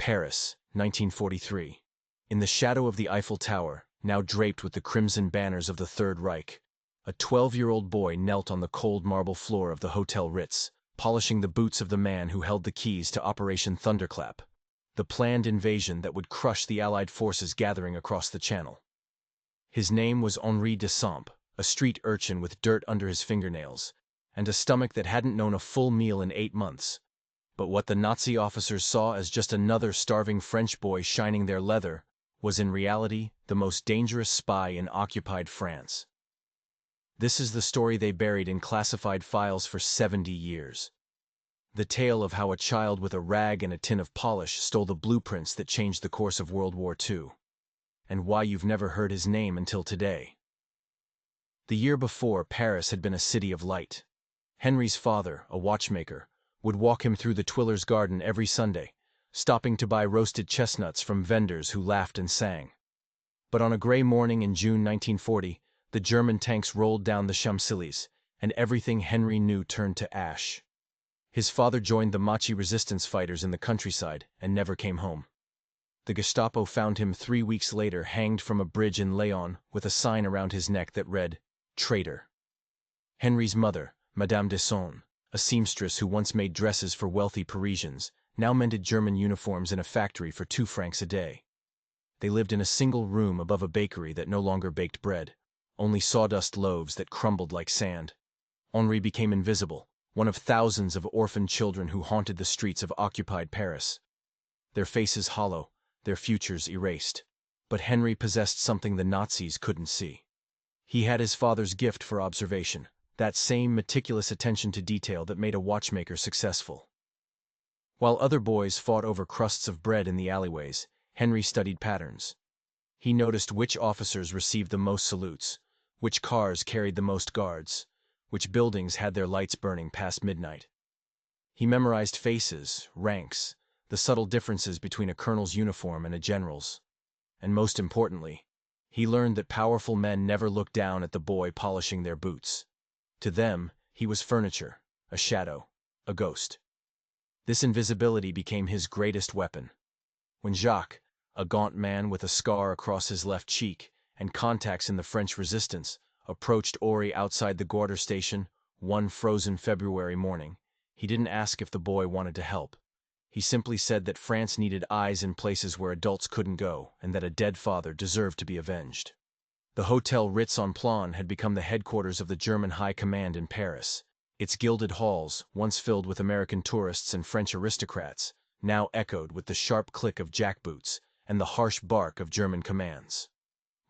Paris, 1943. In the shadow of the Eiffel Tower, now draped with the crimson banners of the Third Reich, a 12-year-old boy knelt on the cold marble floor of the Hotel Ritz, polishing the boots of the man who held the keys to Operation Thunderclap, the planned invasion that would crush the Allied forces gathering across the Channel. His name was Henri de Samp, a street urchin with dirt under his fingernails, and a stomach that hadn't known a full meal in 8 months. But what the Nazi officers saw as just another starving French boy shining their leather was in reality the most dangerous spy in occupied France. This is the story they buried in classified files for 70 years. The tale of how a child with a rag and a tin of polish stole the blueprints that changed the course of World War II. And why you've never heard his name until today. The year before, Paris had been a city of light. Henry's father, a watchmaker, would walk him through the Tuileries garden every Sunday, stopping to buy roasted chestnuts from vendors who laughed and sang. But on a gray morning in June 1940, the German tanks rolled down the Champs-Élysées, and everything Henry knew turned to ash. His father joined the Machi resistance fighters in the countryside and never came home. The Gestapo found him 3 weeks later hanged from a bridge in Laon with a sign around his neck that read, "Traitor." Henry's mother, Madame de Saulnes, a seamstress who once made dresses for wealthy Parisians, now mended German uniforms in a factory for 2 francs a day. They lived in a single room above a bakery that no longer baked bread, only sawdust loaves that crumbled like sand. Henri became invisible, one of thousands of orphaned children who haunted the streets of occupied Paris. Their faces hollow, their futures erased. But Henry possessed something the Nazis couldn't see. He had his father's gift for observation, that same meticulous attention to detail that made a watchmaker successful. While other boys fought over crusts of bread in the alleyways, Henry studied patterns. He noticed which officers received the most salutes, which cars carried the most guards, which buildings had their lights burning past midnight. He memorized faces, ranks, the subtle differences between a colonel's uniform and a general's. And most importantly, he learned that powerful men never looked down at the boy polishing their boots. To them, he was furniture, a shadow, a ghost. This invisibility became his greatest weapon. When Jacques, a gaunt man with a scar across his left cheek and contacts in the French resistance, approached Henri outside the Gare station one frozen February morning, he didn't ask if the boy wanted to help. He simply said that France needed eyes in places where adults couldn't go, and that a dead father deserved to be avenged. The Hotel Ritz en Plan had become the headquarters of the German High Command in Paris. Its gilded halls, once filled with American tourists and French aristocrats, now echoed with the sharp click of jackboots and the harsh bark of German commands.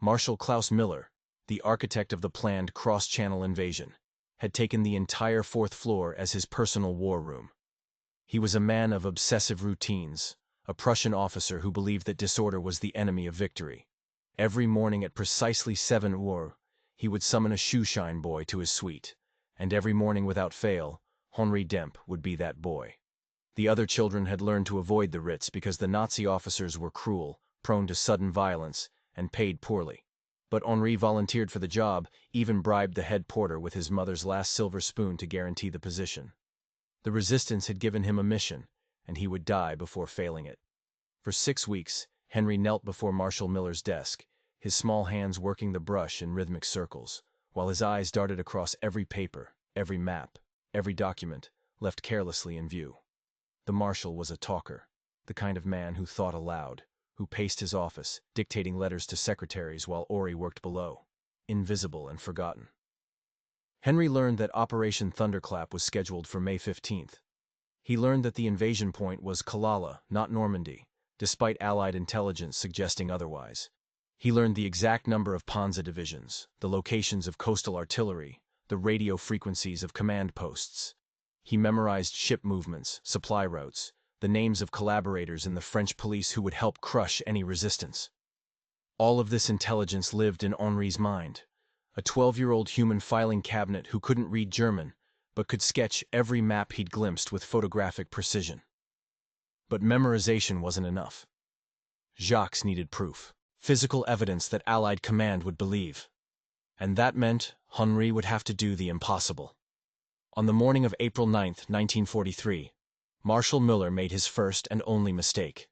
Marshal Klaus Miller, the architect of the planned cross-channel invasion, had taken the entire 4th floor as his personal war room. He was a man of obsessive routines, a Prussian officer who believed that disorder was the enemy of victory. Every morning at precisely 7 hours, he would summon a shoeshine boy to his suite, and every morning without fail, Henri Demp would be that boy. The other children had learned to avoid the Ritz because the Nazi officers were cruel, prone to sudden violence, and paid poorly. But Henri volunteered for the job, even bribed the head porter with his mother's last silver spoon to guarantee the position. The resistance had given him a mission, and he would die before failing it. For 6 weeks, Henry knelt before Marshal Miller's desk, his small hands working the brush in rhythmic circles, while his eyes darted across every paper, every map, every document, left carelessly in view. The Marshal was a talker, the kind of man who thought aloud, who paced his office, dictating letters to secretaries while Henri worked below, invisible and forgotten. Henry learned that Operation Thunderclap was scheduled for May 15th. He learned that the invasion point was Kalala, not Normandy, despite Allied intelligence suggesting otherwise. He learned the exact number of Panzer divisions, the locations of coastal artillery, the radio frequencies of command posts. He memorized ship movements, supply routes, the names of collaborators in the French police who would help crush any resistance. All of this intelligence lived in Henri's mind, a 12-year-old human filing cabinet who couldn't read German, but could sketch every map he'd glimpsed with photographic precision. But memorization wasn't enough. Jacques needed proof, physical evidence that Allied command would believe. And that meant Henri would have to do the impossible. On the morning of April 9, 1943, Marshal Müller made his first and only mistake.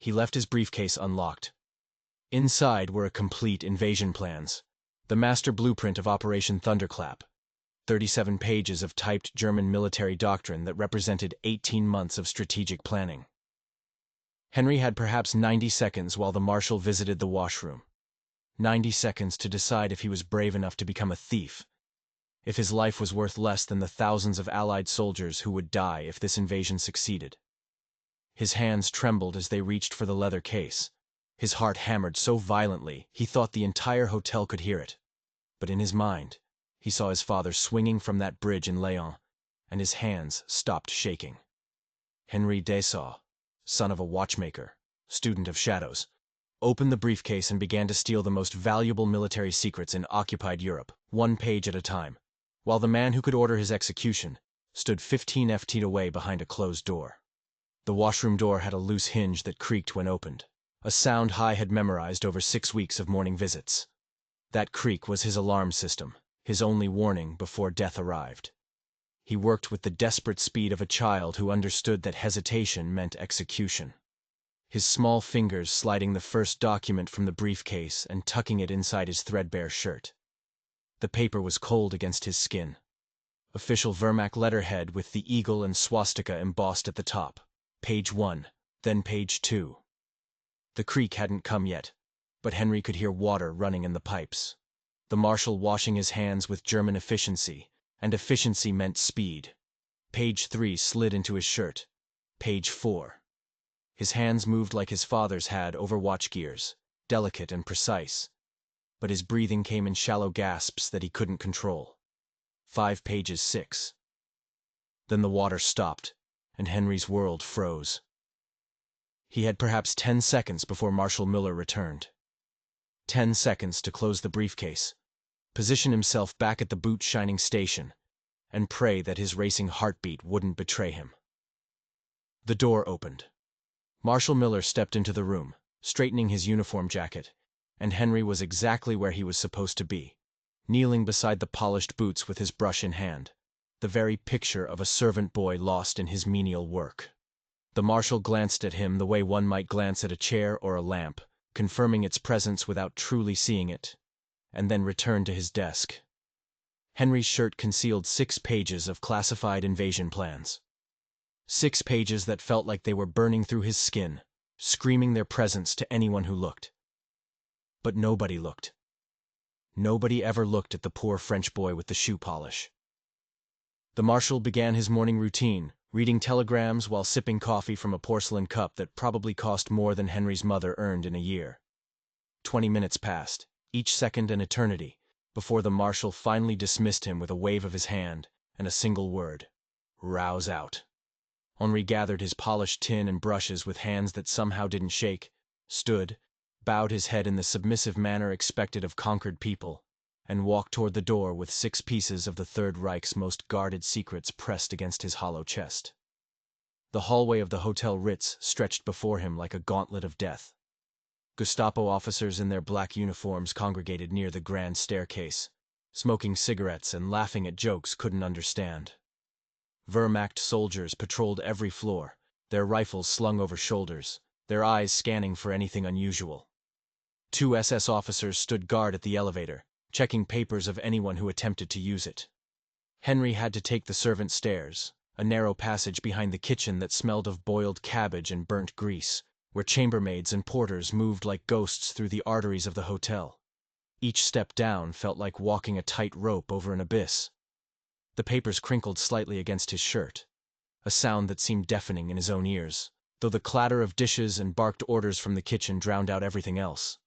He left his briefcase unlocked. Inside were a complete invasion plans, the master blueprint of Operation Thunderclap, 37 pages of typed German military doctrine that represented 18 months of strategic planning. Henry had perhaps 90 seconds while the Marshal visited the washroom. 90 seconds to decide if he was brave enough to become a thief, if his life was worth less than the thousands of Allied soldiers who would die if this invasion succeeded. His hands trembled as they reached for the leather case. His heart hammered so violently he thought the entire hotel could hear it. But in his mind, he saw his father swinging from that bridge in Laon, and his hands stopped shaking. Henry Dessau, son of a watchmaker, student of shadows, opened the briefcase and began to steal the most valuable military secrets in occupied Europe, one page at a time, while the man who could order his execution stood 15 feet away behind a closed door. The washroom door had a loose hinge that creaked when opened, a sound Hai had memorized over 6 weeks of morning visits. That creak was his alarm system, his only warning before death arrived. He worked with the desperate speed of a child who understood that hesitation meant execution. His small fingers sliding the first document from the briefcase and tucking it inside his threadbare shirt. The paper was cold against his skin. Official Wehrmacht letterhead with the eagle and swastika embossed at the top. Page 1, then page 2. The creak hadn't come yet, but Henry could hear water running in the pipes. The Marshal washing his hands with German efficiency, and efficiency meant speed. Page 3 slid into his shirt. Page 4. His hands moved like his father's had over watch gears, delicate and precise. But his breathing came in shallow gasps that he couldn't control. 5 pages 6. Then the water stopped, and Henry's world froze. He had perhaps 10 seconds before Marshal Müller returned. 10 seconds to close the briefcase, position himself back at the boot-shining station, and pray that his racing heartbeat wouldn't betray him. The door opened. Marshal Müller stepped into the room, straightening his uniform jacket, and Henry was exactly where he was supposed to be, kneeling beside the polished boots with his brush in hand, the very picture of a servant boy lost in his menial work. The Marshal glanced at him the way one might glance at a chair or a lamp, confirming its presence without truly seeing it, and then returned to his desk. Henry's shirt concealed 6 pages of classified invasion plans. 6 pages that felt like they were burning through his skin, screaming their presence to anyone who looked. But nobody looked. Nobody ever looked at the poor French boy with the shoe polish. The Marshal began his morning routine, reading telegrams while sipping coffee from a porcelain cup that probably cost more than Henry's mother earned in a year. 20 minutes passed, each second an eternity, before the Marshal finally dismissed him with a wave of his hand and a single word: rouse out. Henri gathered his polished tin and brushes with hands that somehow didn't shake, stood, bowed his head in the submissive manner expected of conquered people, and walked toward the door with 6 pieces of the Third Reich's most guarded secrets pressed against his hollow chest. The hallway of the Hotel Ritz stretched before him like a gauntlet of death. Gestapo officers in their black uniforms congregated near the grand staircase, smoking cigarettes and laughing at jokes couldn't understand. Wehrmacht soldiers patrolled every floor, their rifles slung over shoulders, their eyes scanning for anything unusual. 2 SS officers stood guard at the elevator, checking papers of anyone who attempted to use it. Henry had to take the servant stairs, a narrow passage behind the kitchen that smelled of boiled cabbage and burnt grease, where chambermaids and porters moved like ghosts through the arteries of the hotel. Each step down felt like walking a tight rope over an abyss. The papers crinkled slightly against his shirt, a sound that seemed deafening in his own ears, though the clatter of dishes and barked orders from the kitchen drowned out everything else.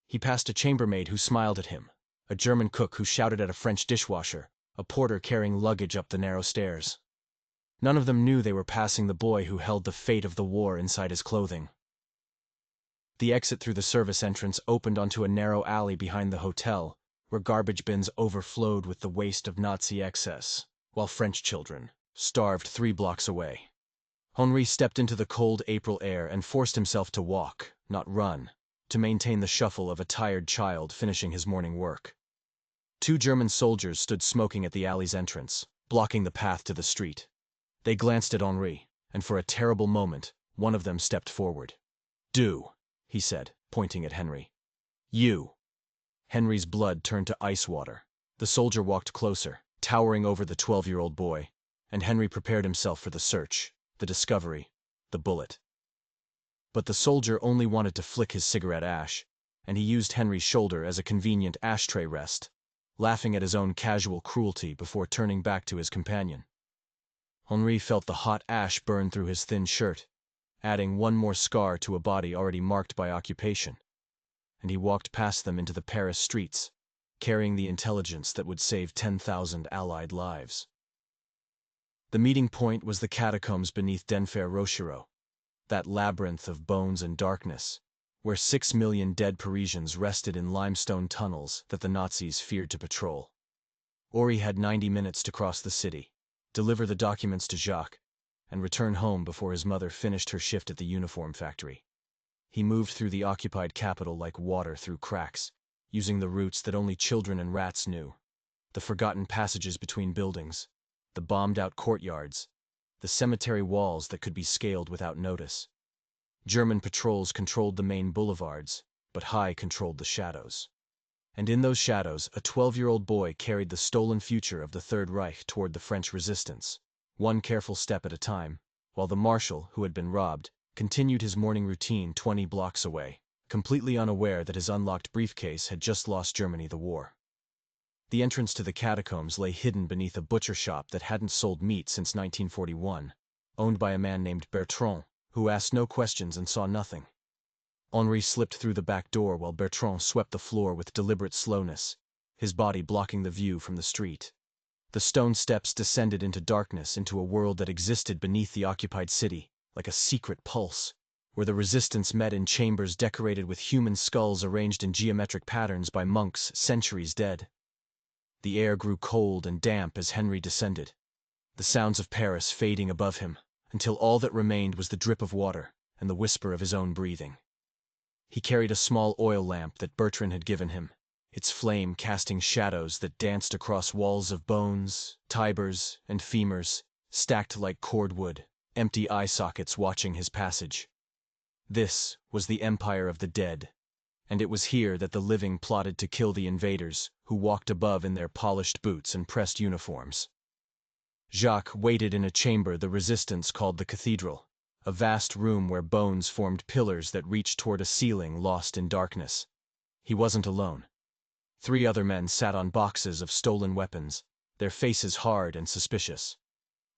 He passed a chambermaid who smiled at him, a German cook who shouted at a French dishwasher, a porter carrying luggage up the narrow stairs. None of them knew they were passing the boy who held the fate of the war inside his clothing. The exit through the service entrance opened onto a narrow alley behind the hotel, where garbage bins overflowed with the waste of Nazi excess, while French children starved 3 blocks away. Henri stepped into the cold April air and forced himself to walk, not run, to maintain the shuffle of a tired child finishing his morning work. 2 German soldiers stood smoking at the alley's entrance, blocking the path to the street. They glanced at Henri, and for a terrible moment, one of them stepped forward. Do, he said, pointing at Henry. You. Henry's blood turned to ice water. The soldier walked closer, towering over the 12-year-old boy, and Henry prepared himself for the search, the discovery, the bullet. But the soldier only wanted to flick his cigarette ash, and he used Henry's shoulder as a convenient ashtray rest, laughing at his own casual cruelty before turning back to his companion. Henri felt the hot ash burn through his thin shirt, adding one more scar to a body already marked by occupation, and he walked past them into the Paris streets, carrying the intelligence that would save 10,000 Allied lives. The meeting point was the catacombs beneath Denfert Rochereau, that labyrinth of bones and darkness, where 6 million dead Parisians rested in limestone tunnels that the Nazis feared to patrol. Henri had 90 minutes to cross the city, deliver the documents to Jacques, and return home before his mother finished her shift at the uniform factory. He moved through the occupied capital like water through cracks, using the routes that only children and rats knew, the forgotten passages between buildings, the bombed-out courtyards, the cemetery walls that could be scaled without notice. German patrols controlled the main boulevards, but High controlled the shadows. And in those shadows, a 12-year-old boy carried the stolen future of the Third Reich toward the French resistance, one careful step at a time, while the Marshal, who had been robbed, continued his morning routine 20 blocks away, completely unaware that his unlocked briefcase had just lost Germany the war. The entrance to the catacombs lay hidden beneath a butcher shop that hadn't sold meat since 1941, owned by a man named Bertrand, who asked no questions and saw nothing. Henri slipped through the back door while Bertrand swept the floor with deliberate slowness, his body blocking the view from the street. The stone steps descended into darkness, into a world that existed beneath the occupied city, like a secret pulse, where the resistance met in chambers decorated with human skulls arranged in geometric patterns by monks centuries dead. The air grew cold and damp as Henry descended, the sounds of Paris fading above him, until all that remained was the drip of water and the whisper of his own breathing. He carried a small oil lamp that Bertrand had given him, its flame casting shadows that danced across walls of bones, tibers, and femurs, stacked like cordwood, empty eye sockets watching his passage. This was the empire of the dead, and it was here that the living plotted to kill the invaders, who walked above in their polished boots and pressed uniforms. Jacques waited in a chamber the resistance called the cathedral, a vast room where bones formed pillars that reached toward a ceiling lost in darkness. He wasn't alone. 3 other men sat on boxes of stolen weapons, their faces hard and suspicious.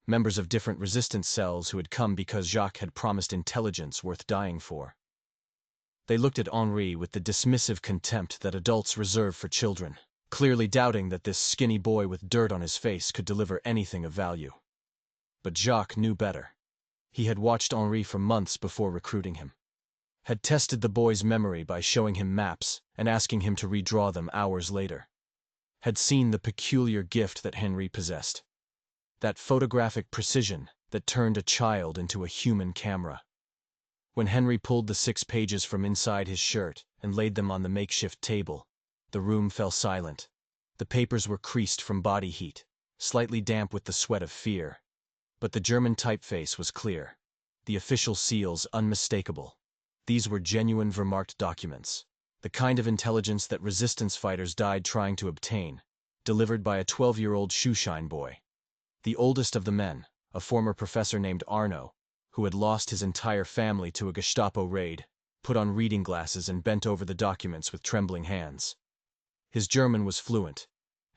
Members of different resistance cells who had come because Jacques had promised intelligence worth dying for. They looked at Henri with the dismissive contempt that adults reserve for children, clearly doubting that this skinny boy with dirt on his face could deliver anything of value. But Jacques knew better. He had watched Henri for months before recruiting him, had tested the boy's memory by showing him maps and asking him to redraw them hours later, had seen the peculiar gift that Henri possessed, that photographic precision that turned a child into a human camera. When Henry pulled the 6 pages from inside his shirt and laid them on the makeshift table, the room fell silent. The papers were creased from body heat, slightly damp with the sweat of fear. But the German typeface was clear, the official seals unmistakable. These were genuine Wehrmacht documents, the kind of intelligence that resistance fighters died trying to obtain, delivered by a 12-year-old shoeshine boy. The oldest of the men, a former professor named Arno, who had lost his entire family to a Gestapo raid, put on reading glasses and bent over the documents with trembling hands. His German was fluent,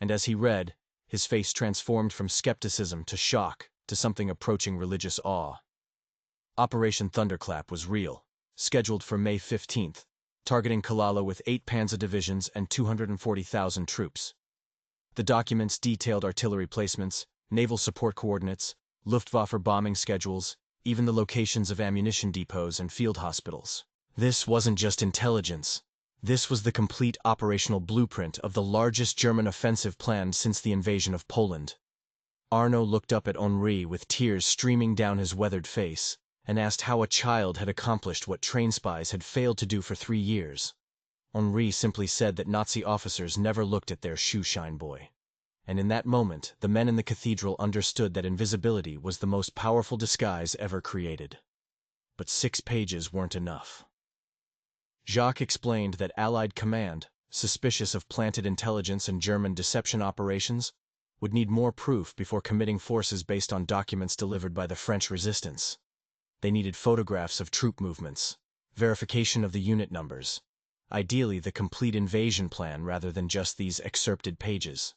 and as he read, his face transformed from skepticism to shock to something approaching religious awe. Operation Thunderclap was real, scheduled for May 15th, targeting Kalala with 8 Panzer divisions and 240,000 troops. The documents detailed artillery placements, naval support coordinates, Luftwaffe bombing schedules, even the locations of ammunition depots and field hospitals. This wasn't just intelligence. This was the complete operational blueprint of the largest German offensive planned since the invasion of Poland. Arno looked up at Henri with tears streaming down his weathered face, and asked how a child had accomplished what trained spies had failed to do for 3 years. Henri simply said that Nazi officers never looked at their shoeshine boy. And in that moment, the men in the cathedral understood that invisibility was the most powerful disguise ever created. But 6 pages weren't enough. Jacques explained that Allied command, suspicious of planted intelligence and German deception operations, would need more proof before committing forces based on documents delivered by the French resistance. They needed photographs of troop movements, verification of the unit numbers, ideally the complete invasion plan rather than just these excerpted pages.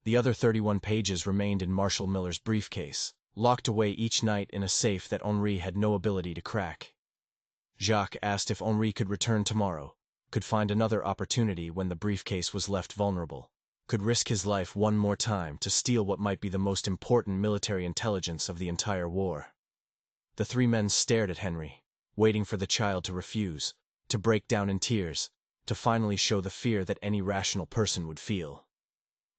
The other 31 pages remained in Marshal Miller's briefcase, locked away each night in a safe that Henri had no ability to crack. Jacques asked if Henri could return tomorrow, could find another opportunity when the briefcase was left vulnerable, could risk his life one more time to steal what might be the most important military intelligence of the entire war. The three men stared at Henri, waiting for the child to refuse, to break down in tears, to finally show the fear that any rational person would feel.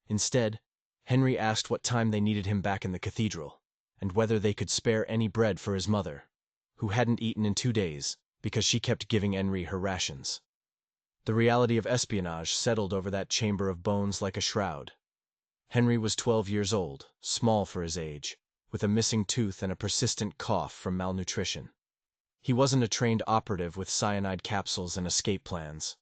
Instead, Henri asked what time they needed him back in the cathedral, and whether they could spare any bread for his mother, who hadn't eaten in 2 days because she kept giving Henri her rations. The reality of espionage settled over that chamber of bones like a shroud. Henri was 12 years old, small for his age, with a missing tooth and a persistent cough from malnutrition. He wasn't a trained operative with cyanide capsules and escape plans.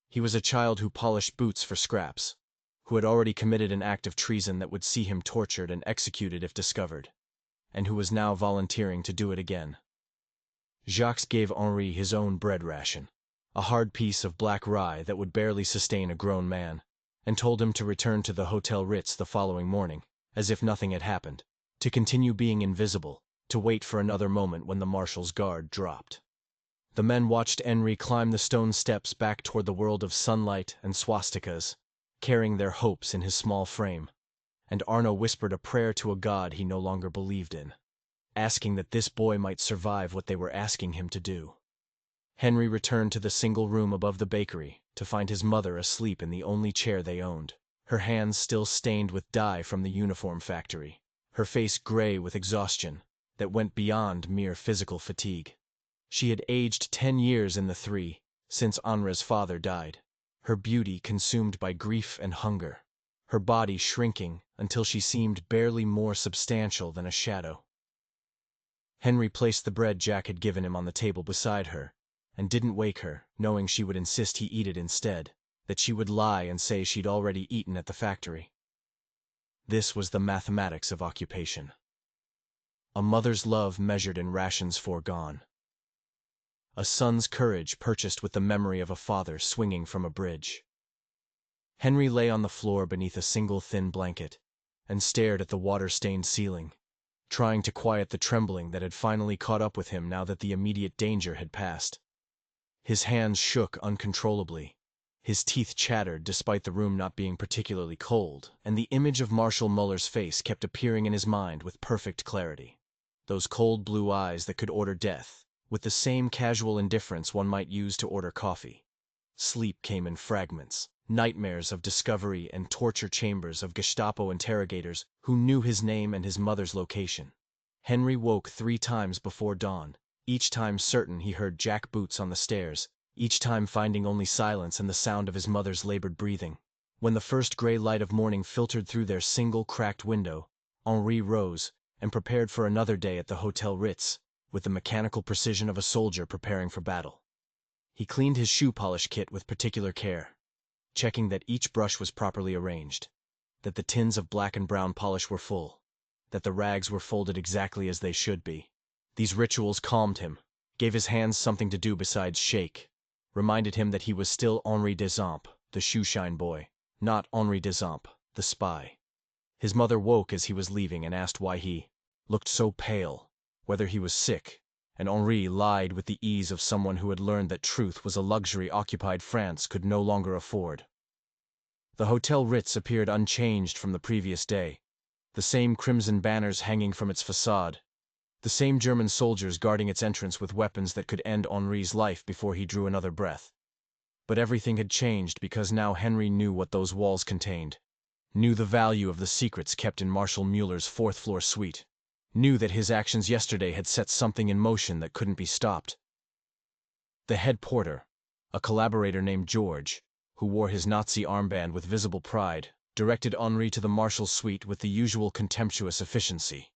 He was a child who polished boots for scraps, who had already committed an act of treason that would see him tortured and executed if discovered, and who was now volunteering to do it again. Jacques gave Henri his own bread ration, a hard piece of black rye that would barely sustain a grown man, and told him to return to the Hotel Ritz the following morning, as if nothing had happened, to continue being invisible, to wait for another moment when the Marshal's guard dropped. The men watched Henri climb the stone steps back toward the world of sunlight and swastikas, carrying their hopes in his small frame, and Arno whispered a prayer to a god he no longer believed in, asking that this boy might survive what they were asking him to do. Henri returned to the single room above the bakery to find his mother asleep in the only chair they owned, her hands still stained with dye from the uniform factory, her face gray with exhaustion that went beyond mere physical fatigue. She had aged 10 years in the 3 since Henri's father died, her beauty consumed by grief and hunger, her body shrinking until she seemed barely more substantial than a shadow. Henri placed the bread Jack had given him on the table beside her, and didn't wake her, knowing she would insist he eat it instead, that she would lie and say she'd already eaten at the factory. This was the mathematics of occupation. A mother's love measured in rations foregone. A son's courage purchased with the memory of a father swinging from a bridge. Henri lay on the floor beneath a single thin blanket, and stared at the water-stained ceiling, trying to quiet the trembling that had finally caught up with him now that the immediate danger had passed. His hands shook uncontrollably, his teeth chattered despite the room not being particularly cold, and the image of Marshal Muller's face kept appearing in his mind with perfect clarity. Those cold blue eyes that could order death, with the same casual indifference one might use to order coffee. Sleep came in fragments, nightmares of discovery and torture chambers of Gestapo interrogators who knew his name and his mother's location. Henri woke 3 times before dawn, each time certain he heard Jack boots on the stairs, each time finding only silence and the sound of his mother's labored breathing. When the first gray light of morning filtered through their single cracked window, Henri rose and prepared for another day at the Hotel Ritz, with the mechanical precision of a soldier preparing for battle. He cleaned his shoe polish kit with particular care, checking that each brush was properly arranged, that the tins of black and brown polish were full, that the rags were folded exactly as they should be. These rituals calmed him, gave his hands something to do besides shake, reminded him that he was still Henri Desamp, the shoeshine boy, not Henri Desamp, the spy. His mother woke as he was leaving and asked why he looked so pale, whether he was sick, and Henri lied with the ease of someone who had learned that truth was a luxury occupied France could no longer afford. The Hotel Ritz appeared unchanged from the previous day, the same crimson banners hanging from its facade, the same German soldiers guarding its entrance with weapons that could end Henri's life before he drew another breath. But everything had changed because now Henri knew what those walls contained, knew the value of the secrets kept in Marshal Muller's 4th-floor suite, knew that his actions yesterday had set something in motion that couldn't be stopped. The head porter, a collaborator named George, who wore his Nazi armband with visible pride, directed Henri to the Marshal's suite with the usual contemptuous efficiency.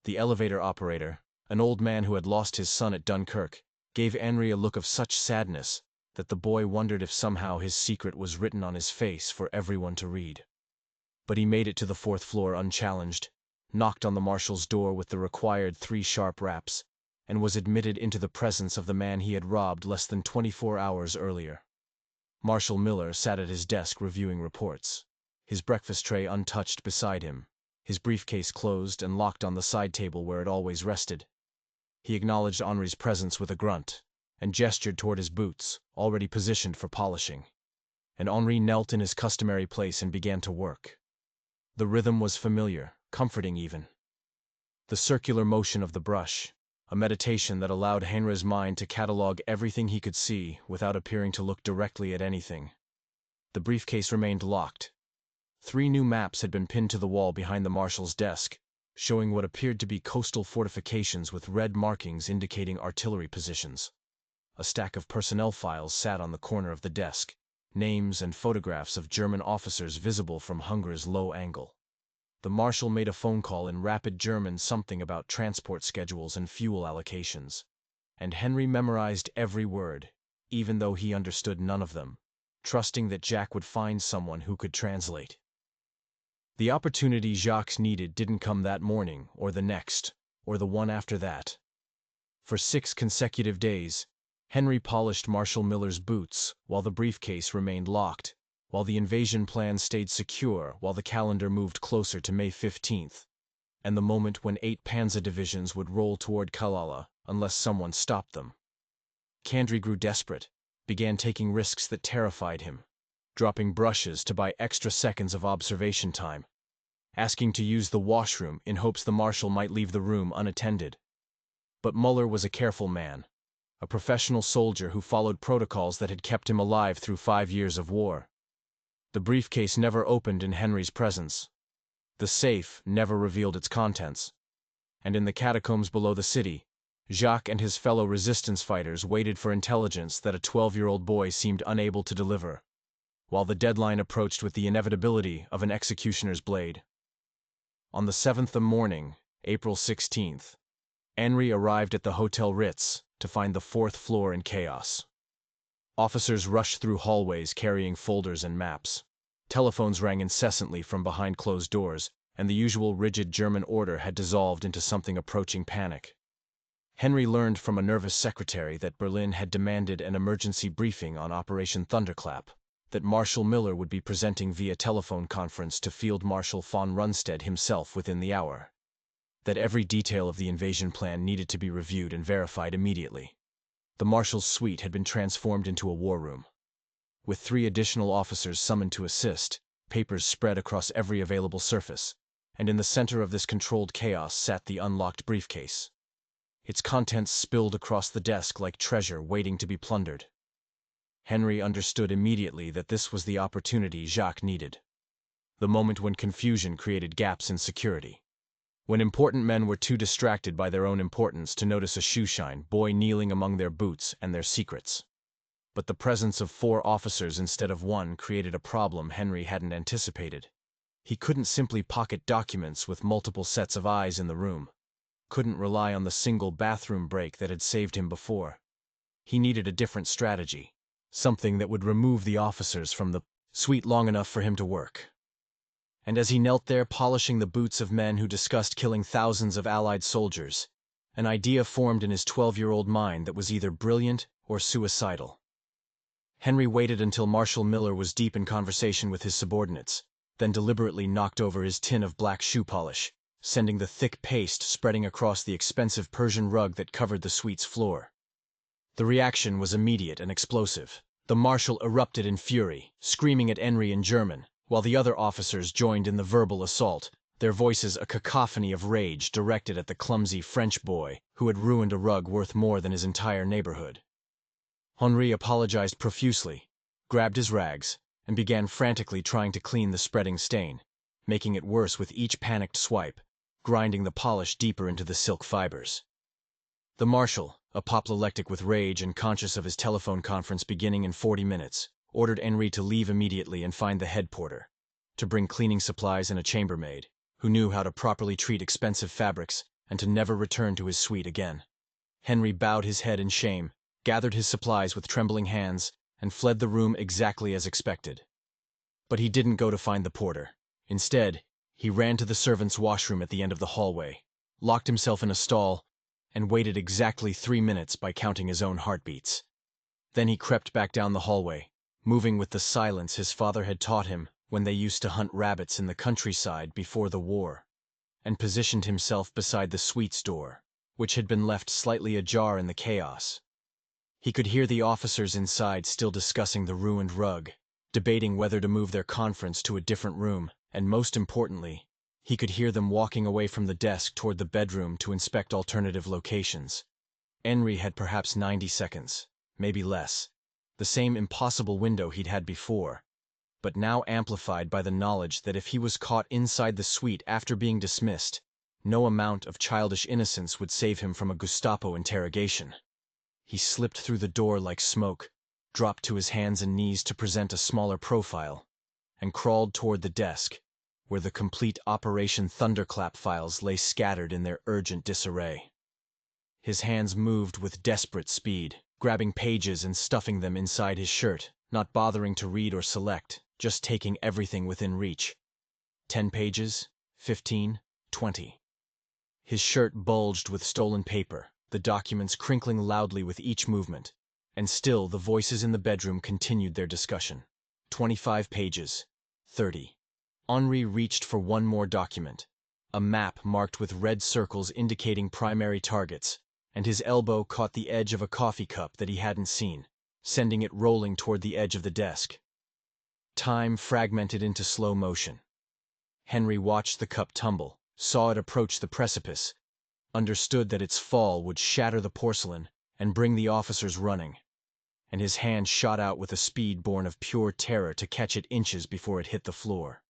The elevator operator, an old man who had lost his son at Dunkirk, gave Henri a look of such sadness that the boy wondered if somehow his secret was written on his face for everyone to read. But he made it to the 4th floor unchallenged, knocked on the marshal's door with the required 3 sharp raps, and was admitted into the presence of the man he had robbed less than 24 hours earlier. Marshal Miller sat at his desk reviewing reports, his breakfast tray untouched beside him, his briefcase closed and locked on the side table where it always rested. He acknowledged Henri's presence with a grunt, and gestured toward his boots, already positioned for polishing. And Henri knelt in his customary place and began to work. The rhythm was familiar, comforting even. The circular motion of the brush, a meditation that allowed Henri's mind to catalog everything he could see without appearing to look directly at anything. The briefcase remained locked. 3 new maps had been pinned to the wall behind the marshal's desk, showing what appeared to be coastal fortifications with red markings indicating artillery positions. A stack of personnel files sat on the corner of the desk, names and photographs of German officers visible from Hunger's low angle. The marshal made a phone call in rapid German, something about transport schedules and fuel allocations, and Henri memorized every word, even though he understood none of them, trusting that Jack would find someone who could translate. The opportunity Jacques needed didn't come that morning, or the next, or the one after that. For 6 consecutive days, Henri polished Marshal Miller's boots while the briefcase remained locked, while the invasion plan stayed secure, while the calendar moved closer to May 15th, and the moment when 8 Panzer divisions would roll toward Kalala unless someone stopped them. Kandri grew desperate, began taking risks that terrified him, dropping brushes to buy extra seconds of observation time, asking to use the washroom in hopes the marshal might leave the room unattended. But Muller was a careful man, a professional soldier who followed protocols that had kept him alive through 5 years of war. The briefcase never opened in Henri's presence. The safe never revealed its contents. And in the catacombs below the city, Jacques and his fellow resistance fighters waited for intelligence that a 12-year-old boy seemed unable to deliver, while the deadline approached with the inevitability of an executioner's blade. On the 7th morning, April 16th, Henri arrived at the Hotel Ritz to find the 4th floor in chaos. Officers rushed through hallways carrying folders and maps. Telephones rang incessantly from behind closed doors, and the usual rigid German order had dissolved into something approaching panic. Henri learned from a nervous secretary that Berlin had demanded an emergency briefing on Operation Thunderclap, that Marshal Miller would be presenting via telephone conference to Field Marshal von Rundstedt himself within the hour, that every detail of the invasion plan needed to be reviewed and verified immediately. The marshal's suite had been transformed into a war room. With 3 additional officers summoned to assist, papers spread across every available surface, and in the center of this controlled chaos sat the unlocked briefcase. Its contents spilled across the desk like treasure waiting to be plundered. Henri understood immediately that this was the opportunity Jacques needed. The moment when confusion created gaps in security. When important men were too distracted by their own importance to notice a shoeshine boy kneeling among their boots and their secrets. But the presence of 4 officers instead of 1 created a problem Henri hadn't anticipated. He couldn't simply pocket documents with multiple sets of eyes in the room. Couldn't rely on the single bathroom break that had saved him before. He needed a different strategy, something that would remove the officers from the suite long enough for him to work. And as he knelt there polishing the boots of men who discussed killing thousands of Allied soldiers, an idea formed in his 12-year-old mind that was either brilliant or suicidal. Henri waited until Marshal Miller was deep in conversation with his subordinates, then deliberately knocked over his tin of black shoe polish, sending the thick paste spreading across the expensive Persian rug that covered the suite's floor. The reaction was immediate and explosive. The marshal erupted in fury, screaming at Henri in German, while the other officers joined in the verbal assault, their voices a cacophony of rage directed at the clumsy French boy who had ruined a rug worth more than his entire neighborhood. Henri apologized profusely, grabbed his rags, and began frantically trying to clean the spreading stain, making it worse with each panicked swipe, grinding the polish deeper into the silk fibers. The marshal, apoplectic with rage and conscious of his telephone conference beginning in 40 minutes, ordered Henri to leave immediately and find the head porter, to bring cleaning supplies and a chambermaid, who knew how to properly treat expensive fabrics, and to never return to his suite again. Henri bowed his head in shame, gathered his supplies with trembling hands, and fled the room exactly as expected. But he didn't go to find the porter. Instead, he ran to the servants' washroom at the end of the hallway, locked himself in a stall, and waited exactly 3 minutes by counting his own heartbeats. Then he crept back down the hallway, moving with the silence his father had taught him when they used to hunt rabbits in the countryside before the war, and positioned himself beside the suite's door, which had been left slightly ajar in the chaos. He could hear the officers inside still discussing the ruined rug, debating whether to move their conference to a different room, and most importantly, he could hear them walking away from the desk toward the bedroom to inspect alternative locations. Henry had perhaps 90 seconds, maybe less, the same impossible window he'd had before, but now amplified by the knowledge that if he was caught inside the suite after being dismissed, no amount of childish innocence would save him from a Gestapo interrogation. He slipped through the door like smoke, dropped to his hands and knees to present a smaller profile, and crawled toward the desk, where the complete Operation Thunderclap files lay scattered in their urgent disarray. His hands moved with desperate speed, grabbing pages and stuffing them inside his shirt, not bothering to read or select, just taking everything within reach. 10 pages, 15, 20. His shirt bulged with stolen paper, the documents crinkling loudly with each movement, and still the voices in the bedroom continued their discussion. 25 pages, 30. Henri reached for one more document, a map marked with red circles indicating primary targets, and his elbow caught the edge of a coffee cup that he hadn't seen, sending it rolling toward the edge of the desk. Time fragmented into slow motion. Henry watched the cup tumble, saw it approach the precipice, understood that its fall would shatter the porcelain and bring the officers running, and his hand shot out with a speed born of pure terror to catch it inches before it hit the floor.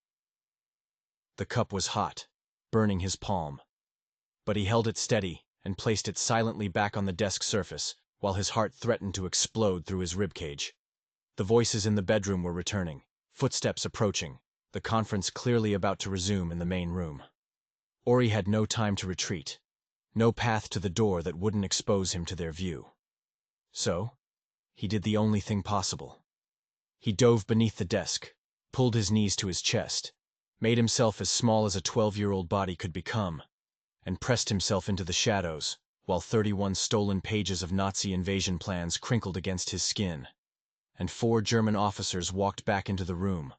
The cup was hot, burning his palm, but he held it steady and placed it silently back on the desk surface, while his heart threatened to explode through his ribcage. The voices in the bedroom were returning, footsteps approaching, the conference clearly about to resume in the main room. Ori had no time to retreat, no path to the door that wouldn't expose him to their view. So, he did the only thing possible. He dove beneath the desk, pulled his knees to his chest, made himself as small as a 12-year-old body could become, and pressed himself into the shadows, while 31 stolen pages of Nazi invasion plans crinkled against his skin. And 4 German officers walked back into the room,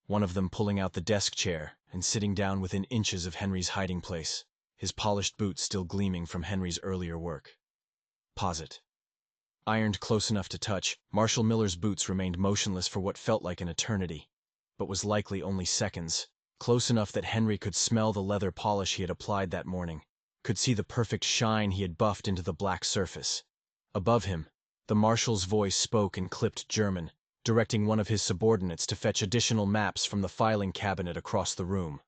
one of them pulling out the desk chair and sitting down within inches of Henry's hiding place, his polished boots still gleaming from Henry's earlier work. Posit. Ironed close enough to touch, Marshal Miller's boots remained motionless for what felt like an eternity, but was likely only seconds, close enough that Henry could smell the leather polish he had applied that morning, could see the perfect shine he had buffed into the black surface. Above him, the Marshal's voice spoke in clipped German, directing one of his subordinates to fetch additional maps from the filing cabinet across the room.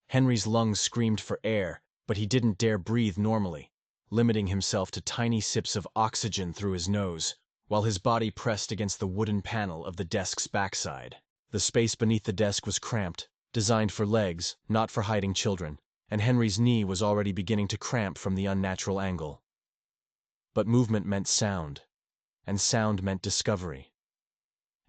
Henry's lungs screamed for air, but he didn't dare breathe normally, limiting himself to tiny sips of oxygen through his nose, while his body pressed against the wooden panel of the desk's backside. The space beneath the desk was cramped, designed for legs, not for hiding children, and Henry's knee was already beginning to cramp from the unnatural angle. But movement meant sound, and sound meant discovery.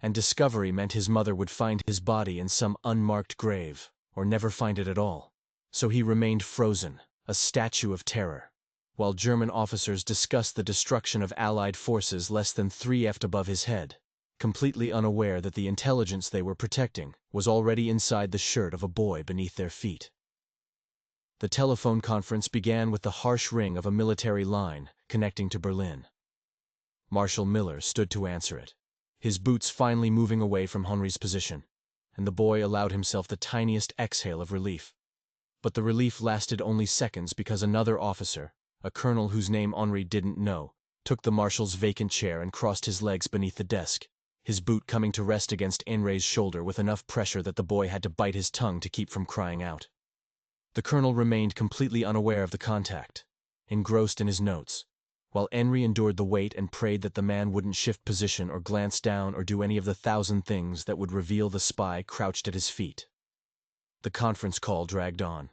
And discovery meant his mother would find his body in some unmarked grave, or never find it at all. So he remained frozen, a statue of terror, while German officers discussed the destruction of Allied forces less than 3 feet above his head, completely unaware that the intelligence they were protecting was already inside the shirt of a boy beneath their feet. The telephone conference began with the harsh ring of a military line connecting to Berlin. Marshal Miller stood to answer it, his boots finally moving away from Henry's position, and the boy allowed himself the tiniest exhale of relief. But the relief lasted only seconds because another officer, a colonel whose name Henry didn't know, took the Marshal's vacant chair and crossed his legs beneath the desk, his boot coming to rest against Henry's shoulder with enough pressure that the boy had to bite his tongue to keep from crying out. The colonel remained completely unaware of the contact, engrossed in his notes, while Henry endured the weight and prayed that the man wouldn't shift position or glance down or do any of the 1,000 things that would reveal the spy crouched at his feet. The conference call dragged on,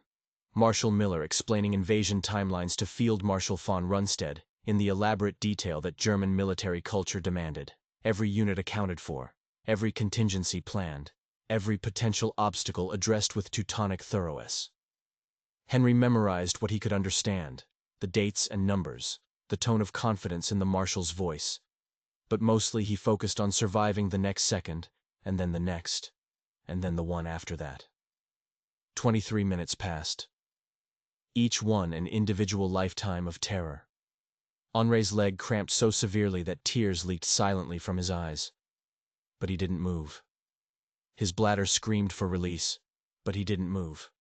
Marshal Miller explaining invasion timelines to Field Marshal von Rundstedt in the elaborate detail that German military culture demanded. every unit accounted for, every contingency planned, every potential obstacle addressed with Teutonic thoroughness. Henry memorized what he could understand, the dates and numbers, the tone of confidence in the Marshal's voice. But mostly he focused on surviving the next second, and then the next, and then the one after that. 23 minutes passed. Each one an individual lifetime of terror. Henri's leg cramped so severely that tears leaked silently from his eyes. But he didn't move. His bladder screamed for release, but he didn't move.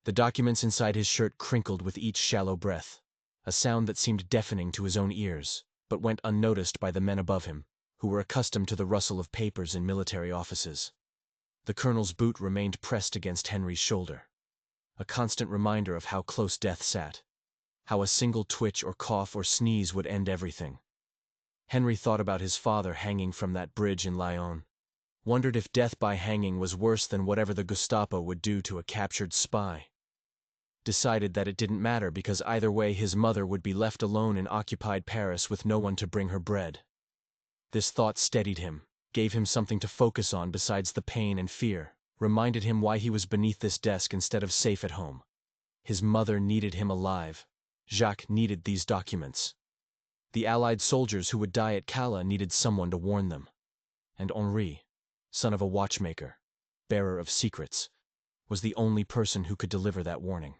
The documents inside his shirt crinkled with each shallow breath, a sound that seemed deafening to his own ears, but went unnoticed by the men above him, who were accustomed to the rustle of papers in military offices. The colonel's boot remained pressed against Henry's shoulder, a constant reminder of how close death sat, how a single twitch or cough or sneeze would end everything. Henry thought about his father hanging from that bridge in Lyon, wondered if death by hanging was worse than whatever the Gestapo would do to a captured spy. Decided that it didn't matter because either way his mother would be left alone in occupied Paris with no one to bring her bread. This thought steadied him, gave him something to focus on besides the pain and fear, reminded him why he was beneath this desk instead of safe at home. His mother needed him alive. Jacques needed these documents. The Allied soldiers who would die at Calais needed someone to warn them. And Henri, son of a watchmaker, bearer of secrets, was the only person who could deliver that warning.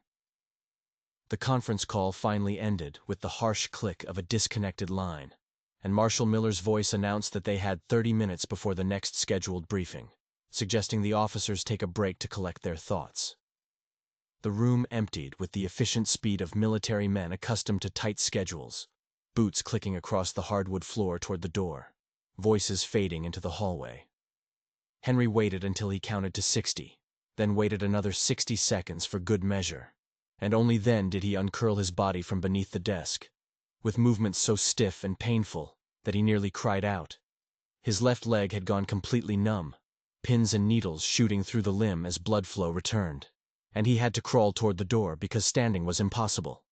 The conference call finally ended with the harsh click of a disconnected line, and Marshal Miller's voice announced that they had 30 minutes before the next scheduled briefing, suggesting the officers take a break to collect their thoughts. The room emptied with the efficient speed of military men accustomed to tight schedules, boots clicking across the hardwood floor toward the door, voices fading into the hallway. Henry waited until he counted to 60, then waited another 60 seconds for good measure, and only then did he uncurl his body from beneath the desk, with movements so stiff and painful that he nearly cried out. His left leg had gone completely numb, pins and needles shooting through the limb as blood flow returned, and he had to crawl toward the door because standing was impossible.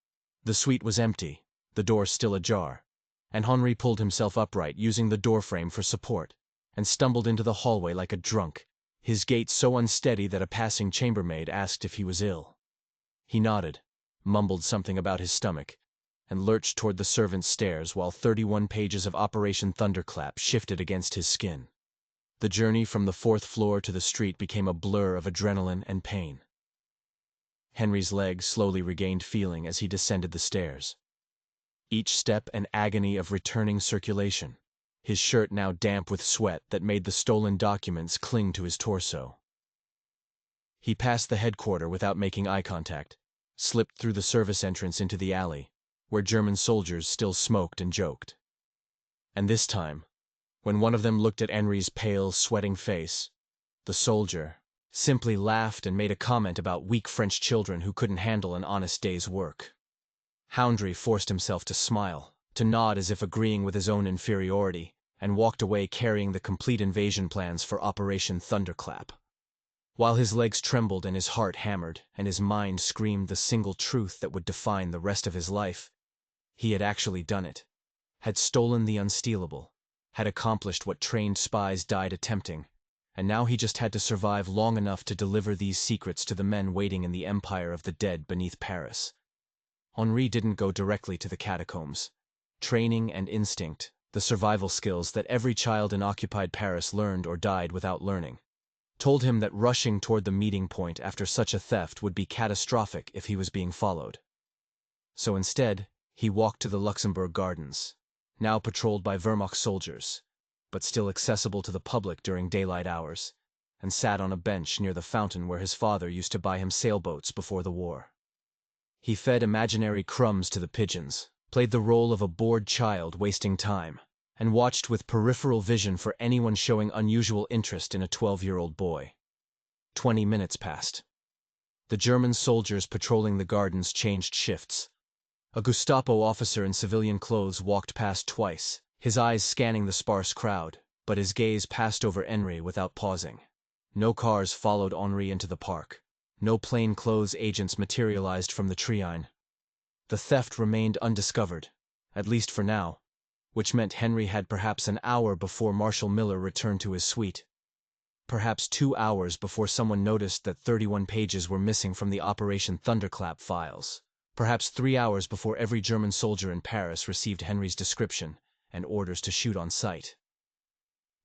The suite was empty, the door still ajar, and Henri pulled himself upright using the doorframe for support, and stumbled into the hallway like a drunk, his gait so unsteady that a passing chambermaid asked if he was ill. He nodded, mumbled something about his stomach, and lurched toward the servants' stairs while 31 pages of Operation Thunderclap shifted against his skin. The journey from the 4th floor to the street became a blur of adrenaline and pain. Henry's legs slowly regained feeling as he descended the stairs. Each step an agony of returning circulation, his shirt now damp with sweat that made the stolen documents cling to his torso. He passed the headquarters without making eye contact, slipped through the service entrance into the alley, where German soldiers still smoked and joked. And this time, when one of them looked at Henry's pale, sweating face, the soldier simply laughed and made a comment about weak French children who couldn't handle an honest day's work. Henry forced himself to smile, to nod as if agreeing with his own inferiority, and walked away carrying the complete invasion plans for Operation Thunderclap. While his legs trembled and his heart hammered, and his mind screamed the single truth that would define the rest of his life, he had actually done it, had stolen the unstealable, had accomplished what trained spies died attempting, and now he just had to survive long enough to deliver these secrets to the men waiting in the empire of the dead beneath Paris. Henri didn't go directly to the catacombs. Training and instinct, the survival skills that every child in occupied Paris learned or died without learning, told him that rushing toward the meeting point after such a theft would be catastrophic if he was being followed. So instead, he walked to the Luxembourg Gardens, now patrolled by Wehrmacht soldiers, but still accessible to the public during daylight hours, and sat on a bench near the fountain where his father used to buy him sailboats before the war. He fed imaginary crumbs to the pigeons, played the role of a bored child wasting time, and watched with peripheral vision for anyone showing unusual interest in a 12-year-old boy. 20 minutes passed. The German soldiers patrolling the gardens changed shifts. A Gestapo officer in civilian clothes walked past twice, his eyes scanning the sparse crowd, but his gaze passed over Henri without pausing. No cars followed Henri into the park. No plainclothes agents materialized from the Trianon. The theft remained undiscovered, at least for now, which meant Henry had perhaps an hour before Marshal Miller returned to his suite. Perhaps 2 hours before someone noticed that 31 pages were missing from the Operation Thunderclap files. Perhaps 3 hours before every German soldier in Paris received Henry's description and orders to shoot on sight.